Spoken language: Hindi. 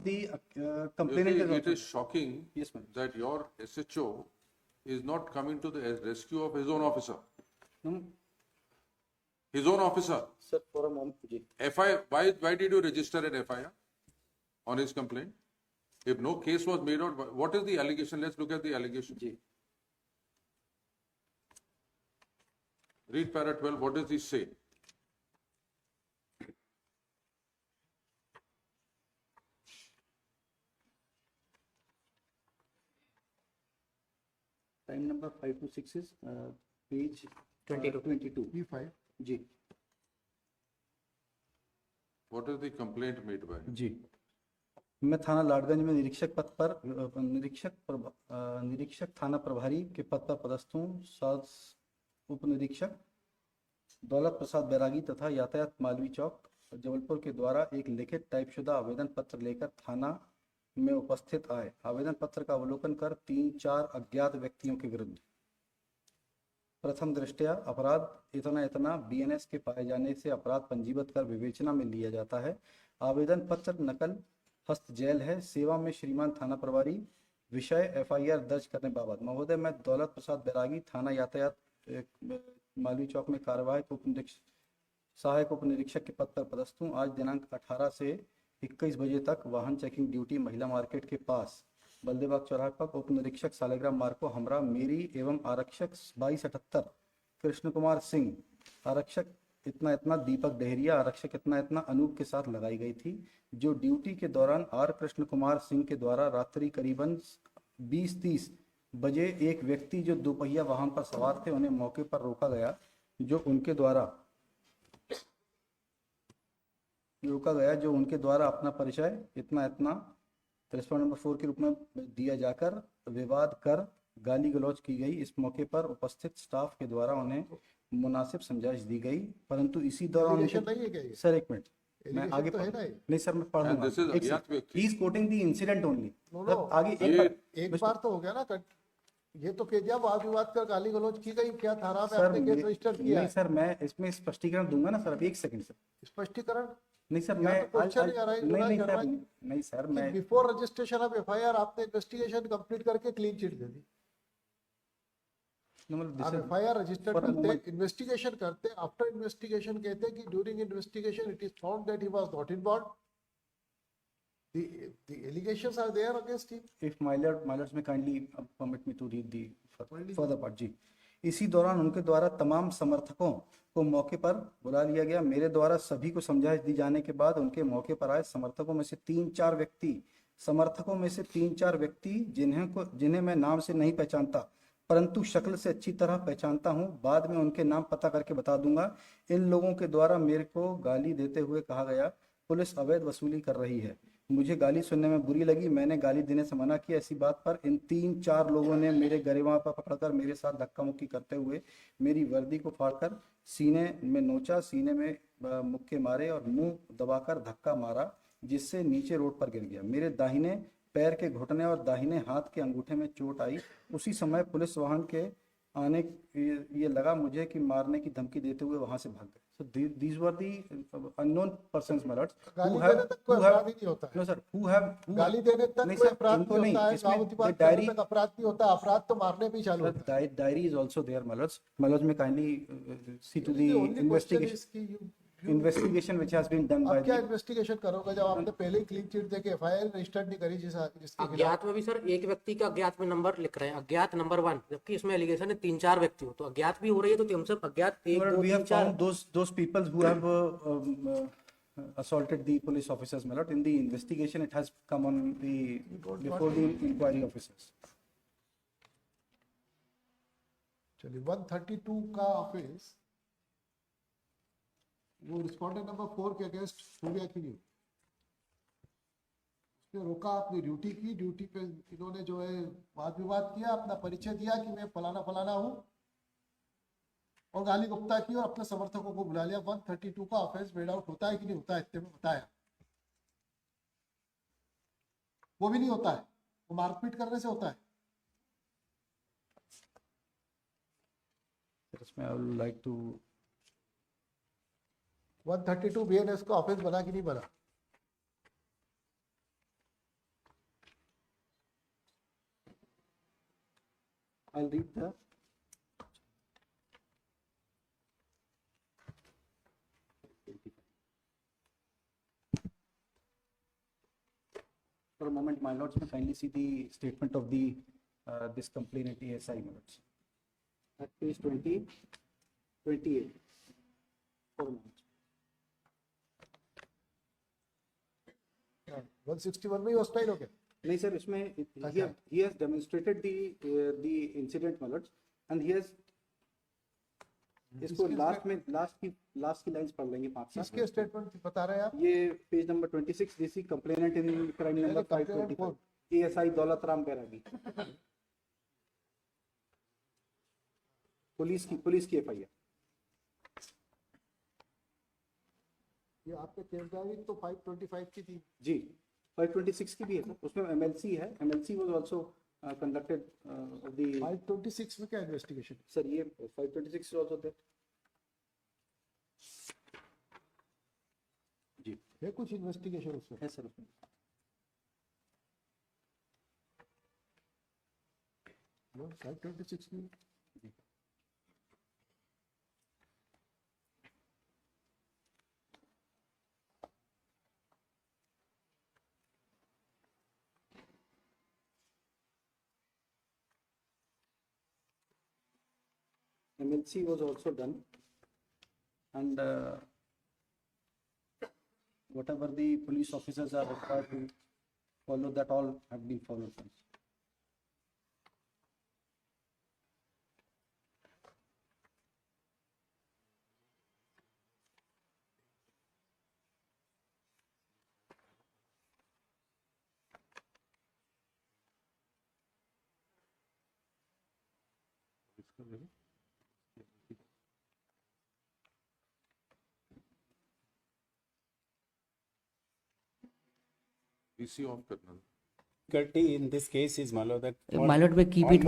The complainant is It also. is shocking Yes, ma'am. that your SHO is not coming to the rescue of his own officer. No, His own officer. sir, for a moment. Ji. Why did you register an FIR on his complaint? If no case was made out, what is the allegation? Let's look at the allegation. Ji. Read para 12. What does he say? Time number 5 to 6 is page 22. B5. Ji. What is the complaint made by? जी. मैं थाना लाडगंज में निरीक्षक पद पर निरीक्षक थाना प्रभारी के पद पर पदस्थ हूँ। साथ उप निरीक्षक दौलत प्रसाद बैरागी तथा यातायात मालवी चौक जबलपुर के द्वारा एक लिखित टाइपशुदा आवेदन पत्र लेकर थाना में उपस्थित आए। आवेदन पत्र का अवलोकन कर 3-4 अज्ञात व्यक्तियों के विरुद्ध प्रथम दृष्टया अपराध इतना BNS के पाए जाने से अपराध पंजीबद्ध कर विवेचना में लिया जाता है। आवेदन पत्र नकल हस्त जेल है। सेवा में श्रीमान थाना प्रभारी। विषय FIR दर्ज करने बाबत। महोदय, मैं दौलत प्रसाद बैरागी थाना यातायात मालवी चौक में कार्यवाहक सहायक उप निरीक्षक के पद पर पदस्थ हूँ। आज दिनांक 18 से 21 बजे तक वाहन चेकिंग ड्यूटी महिला मार्केट के पास बल्देबाग चौराहे पर उप निरीक्षक सालिग्राम मार्को हमरा मेरी एवं आरक्षक 2278 कृष्ण कुमार सिंह, आरक्षक इतना दीपक डेहरिया, आरक्षक इतना अनूप के साथ लगाई गई थी, जो ड्यूटी के दौरान आर कृष्ण कुमार सिंह के द्वारा रात्रि करीबन 20-30 बजे एक व्यक्ति जो दोपहिया वाहन पर सवार थे उन्हें मौके पर रोका गया, जो उनके द्वारा अपना परिचय इतना रेस्पोंडेंट नंबर 4 के रूप में दिया जाकर विवाद कर गाली गलौज की गई। इस मौके पर उपस्थित स्टाफ के द्वारा उन्हें मुनासिब समझाइश दी गई, परंतु इसी दौरान सर एक मिनट मैं आगे नहीं सर मैं पढ़ लूंगा। He is coating the incident only. आगे एक बार तो हो गया ना, ये तो क्या वाद विवाद कर गाली गलौज की गई, क्या थाना में आपने केस रजिस्टर किया? नहीं सर, मैं इसमें स्पष्टीकरण दूंगा ना सर। एक सेकंड सर। स्पष्टीकरण नहीं सर, मैं नहीं सर मैं बिफोर रजिस्ट्रेशन ऑफ FIR आपने इन्वेस्टिगेशन कंप्लीट करके क्लीन चिट दे दी। आप FIR रजिस्टर करते, इन्वेस्टिगेशन करते, आफ्टर इन्वेस्टिगेशन कहते कि during investigation it is found that he was not involved, the allegations are there against him. If my lords may kindly permit me to read the further part जी। इसी दौरान उनके द्वारा तमाम समर्थकों को मौके पर बुला लिया गया। मेरे द्वारा सभी को समझाइश दी जाने के बाद उनके मौके पर आए समर्थकों में से 3-4 व्यक्ति जिन्हें मैं नाम से नहीं पहचानता परंतु शक्ल से अच्छी तरह पहचानता हूं, बाद में उनके नाम पता करके बता दूंगा। इन लोगों के द्वारा मेरे को गाली देते हुए कहा गया पुलिस अवैध वसूली कर रही है। मुझे गाली सुनने में बुरी लगी, मैंने गाली देने से मना किया। ऐसी बात पर इन 3-4 लोगों ने मेरे गरिमा पर पकड़कर मेरे साथ धक्का मुक्की करते हुए मेरी वर्दी को फाड़कर सीने में नोचा, सीने में मुक्के मारे और मुंह दबाकर धक्का मारा, जिससे नीचे रोड पर गिर गया। मेरे दाहिने पैर के घुटने और दाहिने हाथ के अंगूठे में चोट आई। उसी समय पुलिस वाहन के आने ये लगा मुझे कि मारने की धमकी देते हुए वहां से भाग गए। So these were the unknown persons, my lords, गाली देने तक कोई अपराध ही नहीं होता है। No sir, गाली देने तक कोई अपराध नहीं होता है। गाँव बात करने तक अपराध नहीं होता, अपराध तो मारने पे ही चालू होता है। Diary is also there, my lords. My lords may kindly see to the investigation which has been done by क्या इन्वेस्टिगेशन करोगे जब आपने पहले ही क्लीन चिट देके FIR रजिस्टर्ड नहीं करी? जिसके अज्ञात में भी सर एक व्यक्ति का अज्ञात में नंबर लिख रहे हैं, अज्ञात नंबर 1, जबकि इसमें एलिगेशन है 3-4 व्यक्ति हो, तो अज्ञात भी हो रही है। तो हम सब अज्ञात 1, 2, 3, 4 those people who have assaulted the police officers, my lord. In the investigation it has come on before the inquiry officers. चलिए 132 का ऑफिस वो रिस्पोंडेंट नंबर 4 के अगेंस्ट हो गया कि नहीं? उसने रोका, अपनी ड्यूटी की, ड्यूटी पे इन्होंने जो है वाद विवाद किया, अपना परिचय दिया कि मैं फलाना हूं और गाली गुप्ता की और अपने समर्थकों को बुला लिया। 132 का ऑफेंस मेड आउट होता है कि नहीं होता है? इतने में बताया वो भी नहीं होता है, वो मारपीट करने से होता है। I would like to 132 BNS का ऑफेंस बना कि नहीं बना? I'll read the for a moment, my lords, may kindly see the statement of the this complainant ASI, my lords. At page 20, 28. For a moment. 161 में ही हॉस्टाइल हो गया. नहीं सर, इसमें he has demonstrated the incident, my lords, and he has इसको लास्ट की लाइंस पढ़ लेंगे 5 किसके स्टेटमेंट बता रहे हैं आप? ये page number 26 DC complainant in crime number 525 ASI Daulat Ram Bairagi. Police की एफआईआर. ये आपके केस डायरी तो 525 की थी. जी 526 की भी है सर, उसमें एमएलसी है. MLC was also conducted of the 526 में क्या इन्वेस्टिगेशन? सर ये 526 इज आल्सो देयर. जी है कुछ इन्वेस्टिगेशन उसमें? है सर उसमें. नो 526 की. MLC was also done, and whatever the police officers are required to follow, that all have been followed. PC off करना. Difficulty in this case is, my lord, that My lord, we keep it